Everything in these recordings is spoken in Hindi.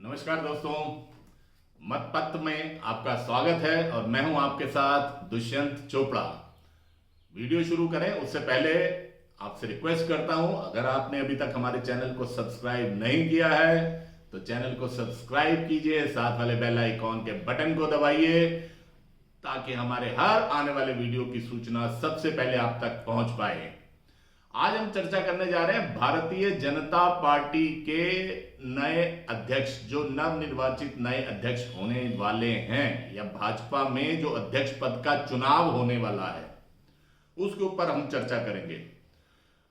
नमस्कार दोस्तों, मतपत्र में आपका स्वागत है और मैं हूं आपके साथ दुष्यंत चोपड़ा। वीडियो शुरू करें उससे पहले आपसे रिक्वेस्ट करता हूं, अगर आपने अभी तक हमारे चैनल को सब्सक्राइब नहीं किया है तो चैनल को सब्सक्राइब कीजिए, साथ वाले बेल आइकॉन के बटन को दबाइए ताकि हमारे हर आने वाले वीडियो की सूचना सबसे पहले आप तक पहुंच पाए। आज हम चर्चा करने जा रहे हैं भारतीय जनता पार्टी के नए अध्यक्ष, जो नवनिर्वाचित नए अध्यक्ष होने वाले हैं या भाजपा में जो अध्यक्ष पद का चुनाव होने वाला है उसके ऊपर हम चर्चा करेंगे।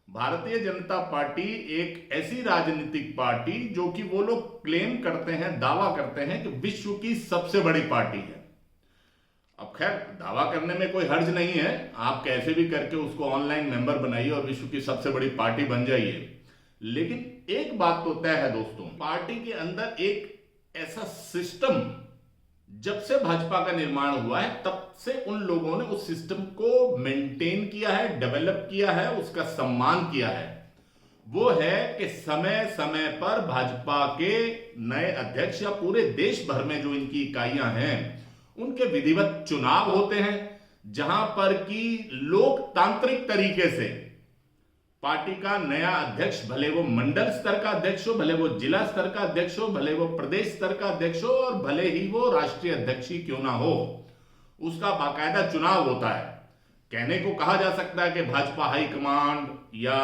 भारतीय जनता पार्टी एक ऐसी राजनीतिक पार्टी जो कि वो लोग क्लेम करते हैं, दावा करते हैं कि विश्व की सबसे बड़ी पार्टी है। अब खैर, दावा करने में कोई हर्ज नहीं है, आप कैसे भी करके उसको ऑनलाइन मेंबर बनाइए और विश्व की सबसे बड़ी पार्टी बन जाइए। लेकिन एक बात तो तय है दोस्तों, पार्टी के अंदर एक ऐसा सिस्टम जब से भाजपा का निर्माण हुआ है तब से उन लोगों ने उस सिस्टम को मेंटेन किया है, डेवलप किया है, उसका सम्मान किया है। वो है कि समय समय पर भाजपा के नए अध्यक्ष या पूरे देश भर में जो इनकी इकाइयां हैं उनके विधिवत चुनाव होते हैं, जहां पर कि लोकतांत्रिक तरीके से पार्टी का नया अध्यक्ष, भले वो मंडल स्तर का अध्यक्ष हो, भले वो जिला स्तर का अध्यक्ष हो, भले वो प्रदेश स्तर का अध्यक्ष हो और भले ही वो राष्ट्रीय अध्यक्ष ही क्यों ना हो, उसका बाकायदा चुनाव होता है। कहने को कहा जा सकता है कि भाजपा हाईकमांड या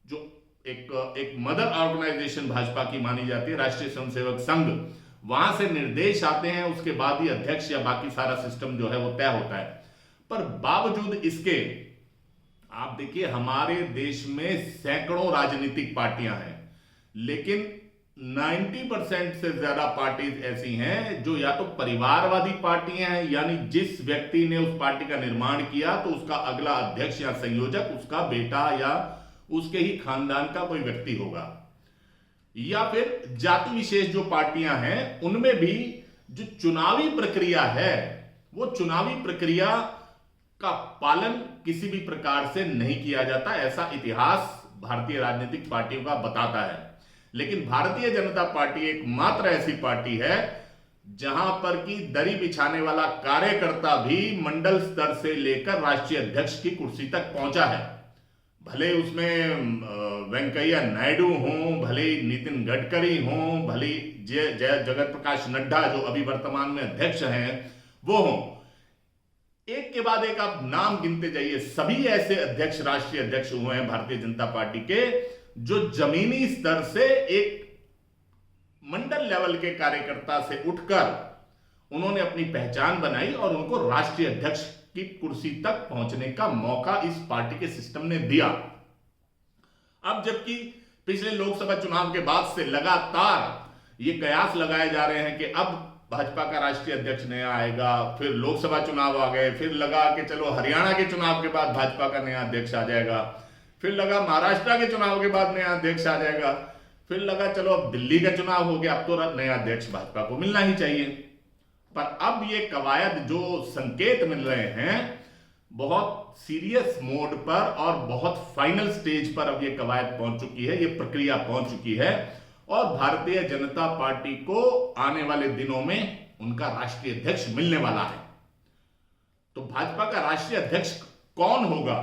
जो एक मदर ऑर्गेनाइजेशन भाजपा की मानी जाती है, राष्ट्रीय स्वयंसेवक संघ, वहां से निर्देश आते हैं, उसके बाद ही अध्यक्ष या बाकी सारा सिस्टम जो है वो तय होता है। पर बावजूद इसके आप देखिए, हमारे देश में सैकड़ों राजनीतिक पार्टियां हैं, लेकिन 90% से ज्यादा पार्टीज ऐसी हैं जो या तो परिवारवादी पार्टियां हैं, यानी जिस व्यक्ति ने उस पार्टी का निर्माण किया तो उसका अगला अध्यक्ष या संयोजक उसका बेटा या उसके ही खानदान का कोई व्यक्ति होगा, या फिर जाति विशेष जो पार्टियां हैं उनमें भी जो चुनावी प्रक्रिया है वो चुनावी प्रक्रिया का पालन किसी भी प्रकार से नहीं किया जाता, ऐसा इतिहास भारतीय राजनीतिक पार्टियों का बताता है। लेकिन भारतीय जनता पार्टी एकमात्र ऐसी पार्टी है जहां पर कि दरी बिछाने वाला कार्यकर्ता भी मंडल स्तर से लेकर राष्ट्रीय अध्यक्ष की कुर्सी तक पहुंचा है। भले उसमें वेंकैया नायडू हों, भले नितिन गडकरी हों, भले जगत प्रकाश नड्डा जो अभी वर्तमान में अध्यक्ष हैं वो हों, एक के बाद एक आप नाम गिनते जाइए, सभी ऐसे अध्यक्ष, राष्ट्रीय अध्यक्ष हुए हैं भारतीय जनता पार्टी के जो जमीनी स्तर से एक मंडल लेवल के कार्यकर्ता से उठकर उन्होंने अपनी पहचान बनाई और उनको राष्ट्रीय अध्यक्ष की कुर्सी तक पहुंचने का मौका इस पार्टी के सिस्टम ने दिया। अब जबकि पिछले लोकसभा चुनाव के बाद से लगातार ये कयास लगाए जा रहे हैं कि अब भाजपा का राष्ट्रीय अध्यक्ष नया आएगा, फिर लोकसभा चुनाव आ गए, फिर लगा कि चलो हरियाणा के चुनाव के बाद भाजपा का नया अध्यक्ष आ जाएगा, फिर लगा महाराष्ट्र के चुनाव के बाद नया अध्यक्ष आ जाएगा, फिर लगा चलो अब दिल्ली का चुनाव हो गया, अब तो नया अध्यक्ष भाजपा को मिलना ही चाहिए। पर अब ये कवायद, जो संकेत मिल रहे हैं, बहुत सीरियस मोड पर और बहुत फाइनल स्टेज पर अब ये कवायद पहुंच चुकी है, ये प्रक्रिया पहुंच चुकी है और भारतीय जनता पार्टी को आने वाले दिनों में उनका राष्ट्रीय अध्यक्ष मिलने वाला है। तो भाजपा का राष्ट्रीय अध्यक्ष कौन होगा,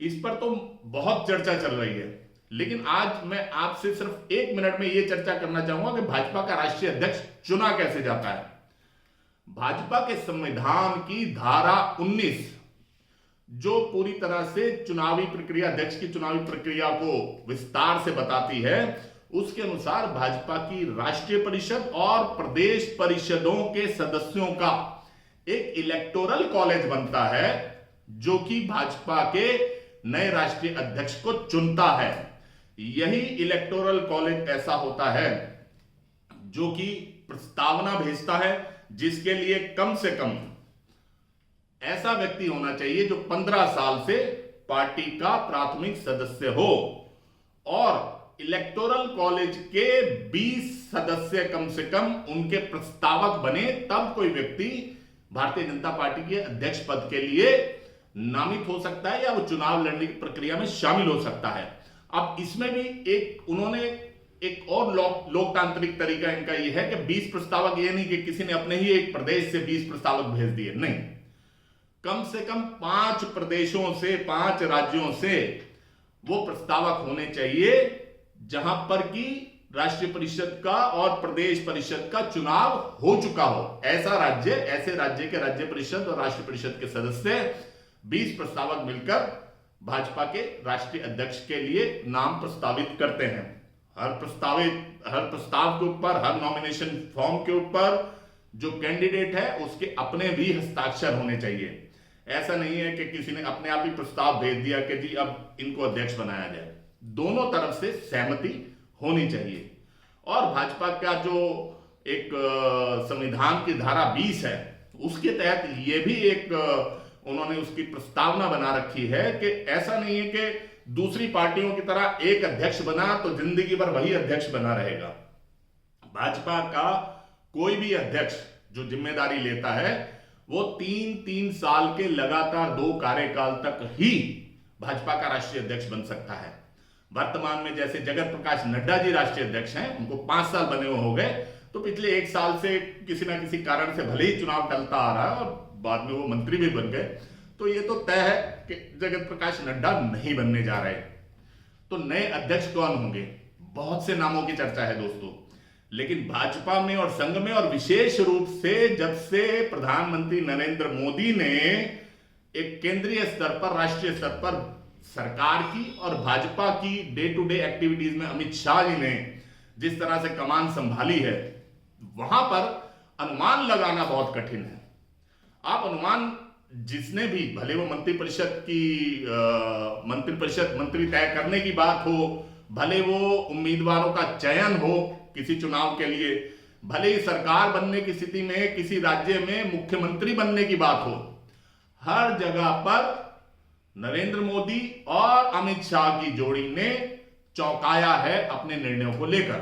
इस पर तो बहुत चर्चा चल रही है, लेकिन आज मैं आपसे सिर्फ 1 मिनट में यह चर्चा करना चाहूंगा कि भाजपा का राष्ट्रीय अध्यक्ष चुना कैसे जाता है। भाजपा के संविधान की धारा 19 जो पूरी तरह से चुनावी प्रक्रिया, अध्यक्ष की चुनावी प्रक्रिया को विस्तार से बताती है, उसके अनुसार भाजपा की राष्ट्रीय परिषद और प्रदेश परिषदों के सदस्यों का एक इलेक्टोरल कॉलेज बनता है जो कि भाजपा के नए राष्ट्रीय अध्यक्ष को चुनता है। यही इलेक्टोरल कॉलेज ऐसा होता है जो कि प्रस्तावना भेजता है, जिसके लिए कम से कम ऐसा व्यक्ति होना चाहिए जो 15 साल से पार्टी का प्राथमिक सदस्य हो और इलेक्टोरल कॉलेज के 20 सदस्य कम से कम उनके प्रस्तावक बने, तब कोई व्यक्ति भारतीय जनता पार्टी के अध्यक्ष पद के लिए नामित हो सकता है या वो चुनाव लड़ने की प्रक्रिया में शामिल हो सकता है। अब इसमें भी एक उन्होंने एक और लोकतांत्रिक तरीका इनका यह है कि 20 प्रस्तावक, ये नहीं कि किसी ने अपने ही एक प्रदेश से 20 प्रस्तावक भेज दिए, नहीं, कम से कम 5 प्रदेशों से, 5 राज्यों से वो प्रस्तावक होने चाहिए जहां पर कि राष्ट्रीय परिषद का और प्रदेश परिषद का चुनाव हो चुका हो। ऐसे राज्य के राज्य परिषद और राष्ट्रीय परिषद के सदस्य 20 प्रस्तावक मिलकर भाजपा के राष्ट्रीय अध्यक्ष के लिए नाम प्रस्तावित करते हैं। हर प्रस्ताव के ऊपर, हर नॉमिनेशन फॉर्म के ऊपर जो कैंडिडेट है उसके अपने भी हस्ताक्षर होने चाहिए। ऐसा नहीं है कि किसी ने अपने आप ही प्रस्ताव भेज दिया कि जी अब इनको अध्यक्ष बनाया जाए। दोनों तरफ से सहमति होनी चाहिए। और भाजपा का जो एक संविधान की धारा 20 है उसके तहत ये भी एक उन्होंने उसकी प्रस्तावना बना रखी है कि ऐसा नहीं है कि दूसरी पार्टियों की तरह एक अध्यक्ष बना तो जिंदगी भर वही अध्यक्ष बना रहेगा। भाजपा का कोई भी अध्यक्ष जो जिम्मेदारी लेता है वो 3 साल के लगातार 2 कार्यकाल तक ही भाजपा का राष्ट्रीय अध्यक्ष बन सकता है। वर्तमान में जैसे जगत प्रकाश नड्डा जी राष्ट्रीय अध्यक्ष हैं, उनको 5 साल बने हुए हो गए, तो पिछले 1 साल से किसी ना किसी कारण से भले ही चुनाव टलता आ रहा है और बाद में वो मंत्री भी बन गए, तो ये तो तय है कि जगत प्रकाश नड्डा नहीं बनने जा रहे। तो नए अध्यक्ष कौन होंगे? बहुत से नामों की चर्चा है दोस्तों, लेकिन भाजपा में और संघ में, और विशेष रूप से जब से प्रधानमंत्री नरेंद्र मोदी ने एक केंद्रीय स्तर पर, राष्ट्रीय स्तर पर सरकार की और भाजपा की डे टू डे एक्टिविटीज में अमित शाह जी ने जिस तरह से कमान संभाली है, वहां पर अनुमान लगाना बहुत कठिन है। आप अनुमान जिसने भी, भले वो मंत्री तय करने की बात हो, भले वो उम्मीदवारों का चयन हो किसी चुनाव के लिए, भले ही सरकार बनने की स्थिति में किसी राज्य में मुख्यमंत्री बनने की बात हो, हर जगह पर नरेंद्र मोदी और अमित शाह की जोड़ी ने चौंकाया है अपने निर्णयों को लेकर।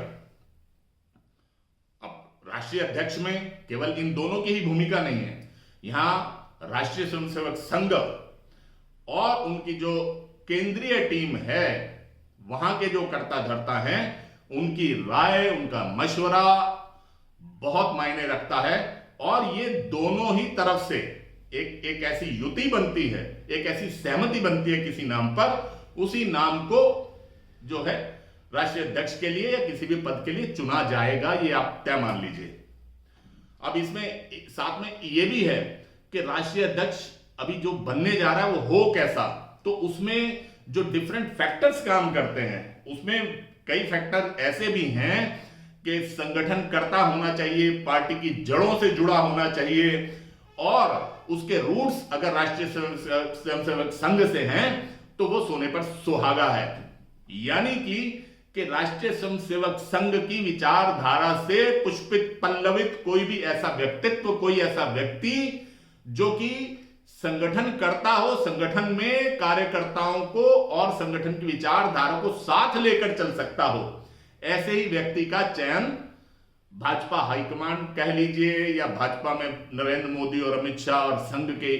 अब राष्ट्रीय अध्यक्ष में केवल इन दोनों की ही भूमिका नहीं है, यहां राष्ट्रीय स्वयंसेवक संघ और उनकी जो केंद्रीय टीम है, वहां के जो कर्ता धर्ता हैं, उनकी राय, उनका मशवरा बहुत मायने रखता है। और ये दोनों ही तरफ से एक ऐसी युति बनती है, एक ऐसी सहमति बनती है किसी नाम पर, उसी नाम को जो है राष्ट्रीय अध्यक्ष के लिए या किसी भी पद के लिए चुना जाएगा, ये आप तय मान लीजिए। अब इसमें साथ में ये भी है कि राष्ट्रीय अध्यक्ष अभी जो बनने जा रहा है वो हो कैसा, तो उसमें जो डिफरेंट फैक्टर्स काम करते हैं, उसमें कई फैक्टर ऐसे भी हैं कि संगठन करता होना चाहिए, पार्टी की जड़ों से जुड़ा होना चाहिए, और उसके रूट्स अगर राष्ट्रीय स्वयंसेवक संघ से हैं तो वो सोने पर सुहागा है। यानी कि राष्ट्रीय स्वयंसेवक संघ की विचारधारा से पुष्पित पल्लवित कोई भी ऐसा व्यक्तित्व, कोई ऐसा व्यक्ति जो कि संगठन करता हो, संगठन में कार्यकर्ताओं को और संगठन की विचारधारा को साथ लेकर चल सकता हो, ऐसे ही व्यक्ति का चयन भाजपा हाईकमांड कह लीजिए या भाजपा में नरेंद्र मोदी और अमित शाह और संघ के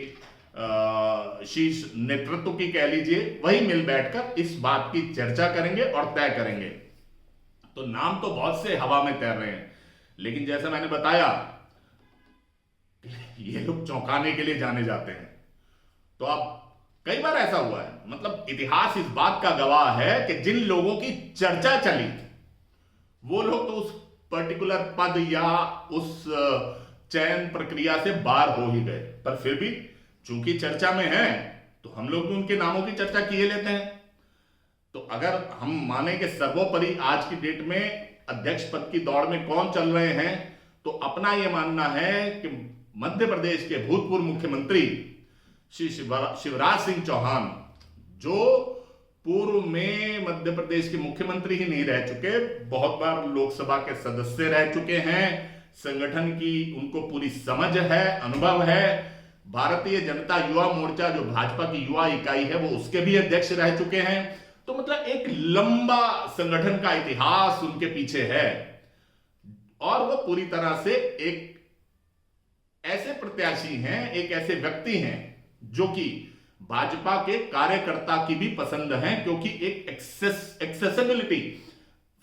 शीर्ष नेतृत्व की कह लीजिए, वही मिल बैठकर इस बात की चर्चा करेंगे और तय करेंगे। तो नाम तो बहुत से हवा में तैर रहे हैं, लेकिन जैसा मैंने बताया ये लोग चौंकाने के लिए जाने जाते हैं। तो अब कई बार ऐसा हुआ है, मतलब इतिहास इस बात का गवाह है कि जिन लोगों की चर्चा चली वो लोग तो उस पर्टिकुलर पद या उस चयन प्रक्रिया से बाहर हो ही गए, पर फिर भी चूंकि चर्चा में है तो हम लोग भी उनके नामों की चर्चा किए लेते हैं। तो अगर हम माने कि सर्वोपरि आज की डेट में अध्यक्ष पद की दौड़ में कौन चल रहे हैं, तो अपना यह मानना है कि मध्य प्रदेश के भूतपूर्व मुख्यमंत्री श्री शिवराज सिंह चौहान, जो पूर्व में मध्य प्रदेश के मुख्यमंत्री ही नहीं रह चुके, बहुत बार लोकसभा के सदस्य रह चुके हैं, संगठन की उनको पूरी समझ है, अनुभव है, भारतीय जनता युवा मोर्चा जो भाजपा की युवा इकाई है वो उसके भी अध्यक्ष रह चुके हैं। तो मतलब एक लंबा संगठन का इतिहास उनके पीछे है, और वो पूरी तरह से एक ऐसे प्रत्याशी हैं, एक ऐसे व्यक्ति हैं जो कि भाजपा के कार्यकर्ता की भी पसंद है, क्योंकि एक एक्सेसिबिलिटी,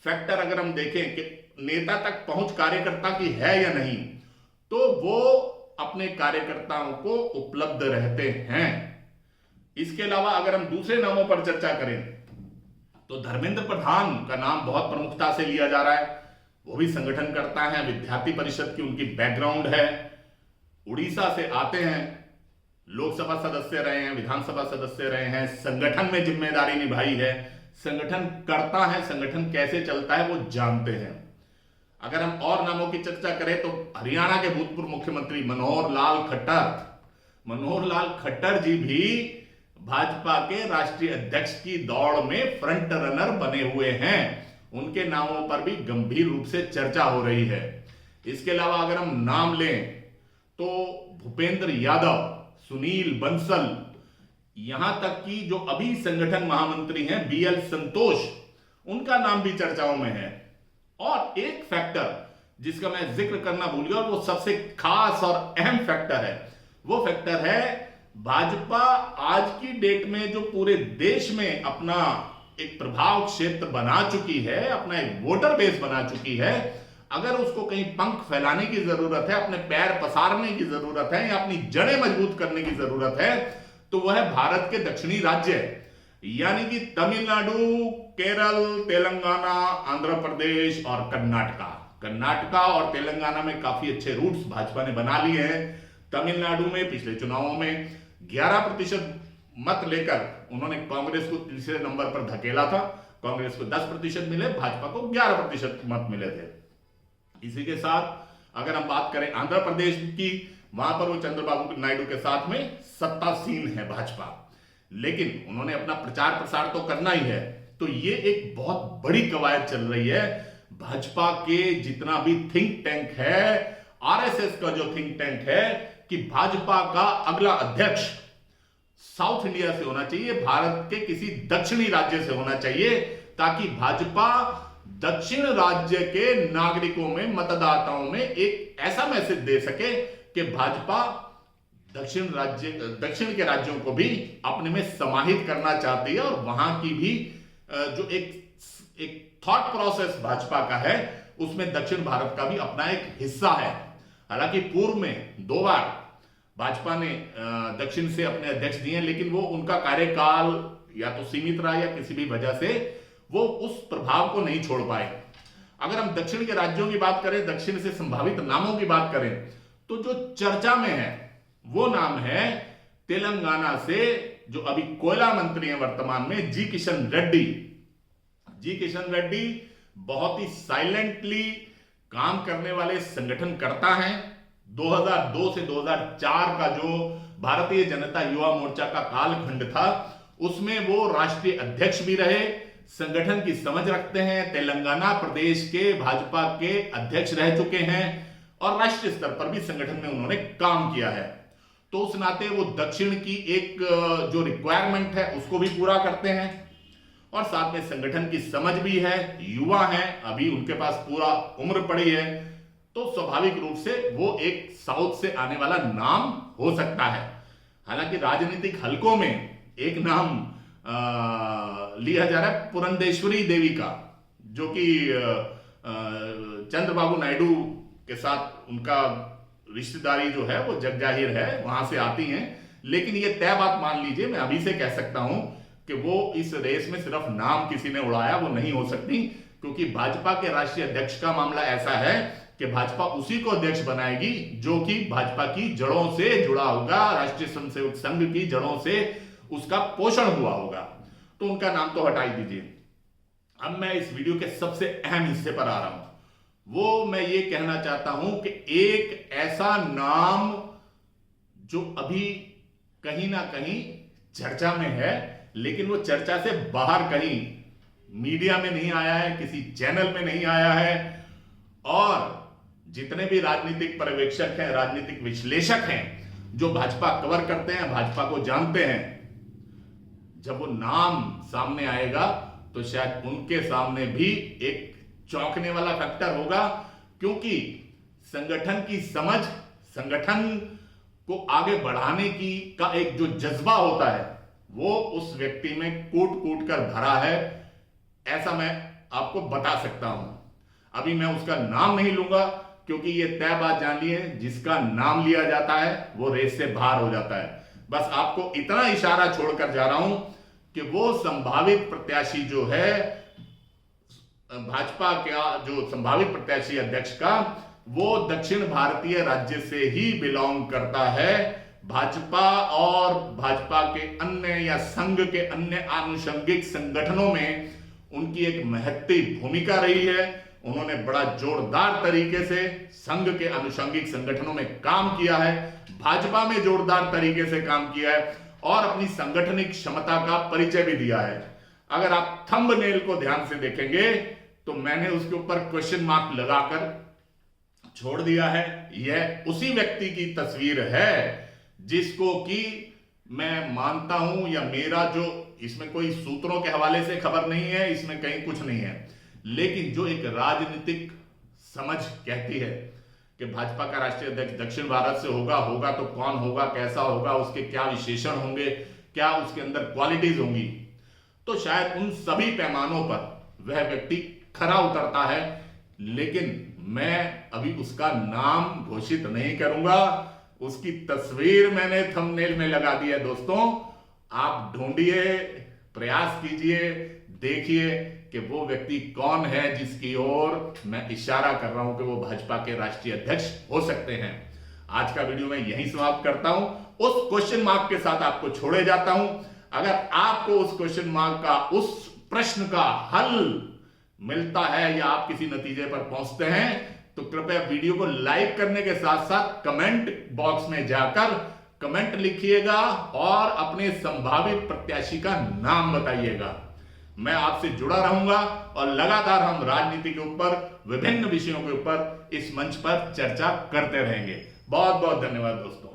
फैक्टर अगर हम देखें कि नेता तक पहुंच कार्यकर्ता की है या नहीं, तो वो अपने कार्यकर्ताओं को उपलब्ध रहते हैं। इसके अलावा अगर हम दूसरे नामों पर चर्चा करें तो धर्मेंद्र प्रधान का नाम बहुत प्रमुखता से लिया जा रहा है। वो भी संगठन करता है, विद्यार्थी परिषद की उनकी बैकग्राउंड है, उड़ीसा से आते हैं, लोकसभा सदस्य रहे हैं, विधानसभा सदस्य रहे हैं, संगठन में जिम्मेदारी निभाई है, संगठन करता है, संगठन कैसे चलता है वो जानते हैं। अगर हम और नामों की चर्चा करें तो हरियाणा के भूतपूर्व मुख्यमंत्री मनोहर लाल खट्टर जी भी भाजपा के राष्ट्रीय अध्यक्ष की दौड़ में फ्रंट रनर बने हुए हैं। उनके नामों पर भी गंभीर रूप से चर्चा हो रही है। इसके अलावा अगर हम नाम लें तो भूपेंद्र यादव, सुनील बंसल, यहां तक कि जो अभी संगठन महामंत्री हैं बीएल संतोष, उनका नाम भी चर्चाओं में है। और एक फैक्टर जिसका मैं जिक्र करना भूल गया और वो सबसे खास और अहम फैक्टर है, वो फैक्टर है भाजपा आज की डेट में जो पूरे देश में अपना एक प्रभाव क्षेत्र बना चुकी है, अपना एक वोटर बेस बना चुकी है, अगर उसको कहीं पंख फैलाने की जरूरत है, अपने पैर पसारने की जरूरत है या अपनी जड़ें मजबूत करने की जरूरत है, तो वह है भारत के दक्षिणी राज्य यानी कि तमिलनाडु, केरल, तेलंगाना, आंध्र प्रदेश और कर्नाटका और तेलंगाना में काफी अच्छे रूट्स भाजपा ने बना लिए हैं। तमिलनाडु में पिछले चुनावों में 11% मत लेकर उन्होंने कांग्रेस को तीसरे नंबर पर धकेला था। कांग्रेस को 10% मिले, भाजपा को 11% मत मिले थे। इसी के साथ अगर हम बात करें आंध्र प्रदेश की, वहां पर वो चंद्रबाबू नायडू के साथ में सत्तासीन है भाजपा, लेकिन उन्होंने अपना प्रचार प्रसार तो करना ही है। तो ये एक बहुत बड़ी कवायद चल रही है। भाजपा के जितना भी थिंक टैंक है, आरएसएस का जो थिंक टैंक है कि भाजपा का अगला अध्यक्ष साउथ इंडिया से होना चाहिए, भारत के किसी दक्षिणी राज्य से होना चाहिए, ताकि भाजपा दक्षिण राज्य के नागरिकों में, मतदाताओं में एक ऐसा मैसेज दे सके कि भाजपा दक्षिण के राज्यों को भी अपने में समाहित करना चाहती है और वहां की भी जो एक थॉट प्रोसेस भाजपा का है उसमें दक्षिण भारत का भी अपना एक हिस्सा है। हालांकि पूर्व में 2 बार भाजपा ने दक्षिण से अपने अध्यक्ष दिए, लेकिन वो उनका कार्यकाल या तो सीमित रहा या किसी भी वजह से वो उस प्रभाव को नहीं छोड़ पाए। अगर हम दक्षिण के राज्यों की बात करें, दक्षिण से संभावित नामों की बात करें, तो जो चर्चा में है वो नाम है तेलंगाना से जो अभी कोयला मंत्री हैं वर्तमान में, जी किशन रेड्डी बहुत ही साइलेंटली काम करने वाले संगठन करता है। 2002 से 2004 का जो भारतीय जनता युवा मोर्चा का कालखंड था उसमें वो राष्ट्रीय अध्यक्ष भी रहे, संगठन की समझ रखते हैं, तेलंगाना प्रदेश के भाजपा के अध्यक्ष रह चुके हैं और राष्ट्रीय स्तर पर भी संगठन में उन्होंने काम किया है। तो उस नाते वो दक्षिण की एक जो रिक्वायरमेंट है उसको भी पूरा करते हैं और साथ में संगठन की समझ भी है, युवा हैं, अभी उनके पास पूरा उम्र पड़ी है, तो स्वाभाविक रूप से वो एक साउथ से आने वाला नाम हो सकता है। हालांकि राजनीतिक हलकों में एक नाम लिया जा रहा है पुरंदेश्वरी देवी का, जो कि चंद्रबाबू नायडू के साथ उनका रिश्तेदारी जो है वो जग जाहिर है, वहां से आती हैं। लेकिन ये तय बात मान लीजिए, मैं अभी से कह सकता हूं कि वो इस रेस में सिर्फ नाम किसी ने उड़ाया वो नहीं हो सकती, क्योंकि भाजपा के राष्ट्रीय अध्यक्ष का मामला ऐसा है कि भाजपा उसी को अध्यक्ष बनाएगी जो कि भाजपा की जड़ों से जुड़ा होगा, राष्ट्रीय स्वयंसेवक संघ की जड़ों से उसका पोषण हुआ होगा। तो उनका नाम तो हटा ही दीजिए। अब मैं इस वीडियो के सबसे अहम हिस्से पर आ रहा हूं। वो मैं ये कहना चाहता हूं कि एक ऐसा नाम जो अभी कहीं ना कहीं चर्चा में है, लेकिन वो चर्चा से बाहर कहीं मीडिया में नहीं आया है, किसी चैनल में नहीं आया है, और जितने भी राजनीतिक पर्यवेक्षक हैं, राजनीतिक विश्लेषक हैं जो भाजपा कवर करते हैं, भाजपा को जानते हैं, जब वो नाम सामने आएगा तो शायद उनके सामने भी एक चौंकने वाला फैक्टर होगा, क्योंकि संगठन की समझ, संगठन को आगे बढ़ाने की का एक जो जज्बा होता है वो उस व्यक्ति में कूट कूट कर भरा है, ऐसा मैं आपको बता सकता हूं। अभी मैं उसका नाम नहीं लूंगा, क्योंकि ये तय बात जान ली है, जिसका नाम लिया जाता है वो रेस से बाहर हो जाता है। बस आपको इतना इशारा छोड़कर जा रहा हूं कि वो संभावित प्रत्याशी जो है भाजपा का, जो संभावित प्रत्याशी अध्यक्ष का, वो दक्षिण भारतीय राज्य से ही बिलोंग करता है। भाजपा और भाजपा के अन्य या संघ के अन्य आनुषंगिक संगठनों में उनकी एक महत्वपूर्ण भूमिका रही है। उन्होंने बड़ा जोरदार तरीके से संघ के आनुषंगिक संगठनों में काम किया है, भाजपा में जोरदार तरीके से काम किया है और अपनी सांगठनिक क्षमता का परिचय भी दिया है। अगर आप थंबनेल को ध्यान से देखेंगे तो मैंने उसके ऊपर क्वेश्चन मार्क लगाकर छोड़ दिया है। यह उसी व्यक्ति की तस्वीर है जिसको कि मैं मानता हूं, या मेरा जो, इसमें कोई सूत्रों के हवाले से खबर नहीं है, इसमें कहीं कुछ नहीं है, लेकिन जो एक राजनीतिक समझ कहती है कि भाजपा का राष्ट्रीय अध्यक्ष दक्षिण भारत से होगा तो कौन होगा, कैसा होगा, उसके क्या विशेषण होंगे, क्या उसके अंदर क्वालिटीज होंगी, तो शायद उन सभी पैमानों पर वह व्यक्ति खरा उतरता है। लेकिन मैं अभी उसका नाम घोषित नहीं करूंगा। उसकी तस्वीर मैंने थंबनेल में लगा दी है। दोस्तों, आप ढूंढिए, प्रयास कीजिए, देखिए कि वो व्यक्ति कौन है जिसकी ओर मैं इशारा कर रहा हूं कि वो भाजपा के राष्ट्रीय अध्यक्ष हो सकते हैं। आज का वीडियो मैं यहीं समाप्त करता हूं। उस क्वेश्चन मार्क के साथ आपको छोड़े जाता हूं। अगर आपको उस क्वेश्चन मार्क का, उस प्रश्न का हल मिलता है या आप किसी नतीजे पर पहुंचते हैं, तो कृपया वीडियो को लाइक करने के साथ साथ कमेंट बॉक्स में जाकर कमेंट लिखिएगा और अपने संभावित प्रत्याशी का नाम बताइएगा। मैं आपसे जुड़ा रहूंगा और लगातार हम राजनीति के ऊपर, विभिन्न विषयों के ऊपर इस मंच पर चर्चा करते रहेंगे। बहुत बहुत धन्यवाद दोस्तों।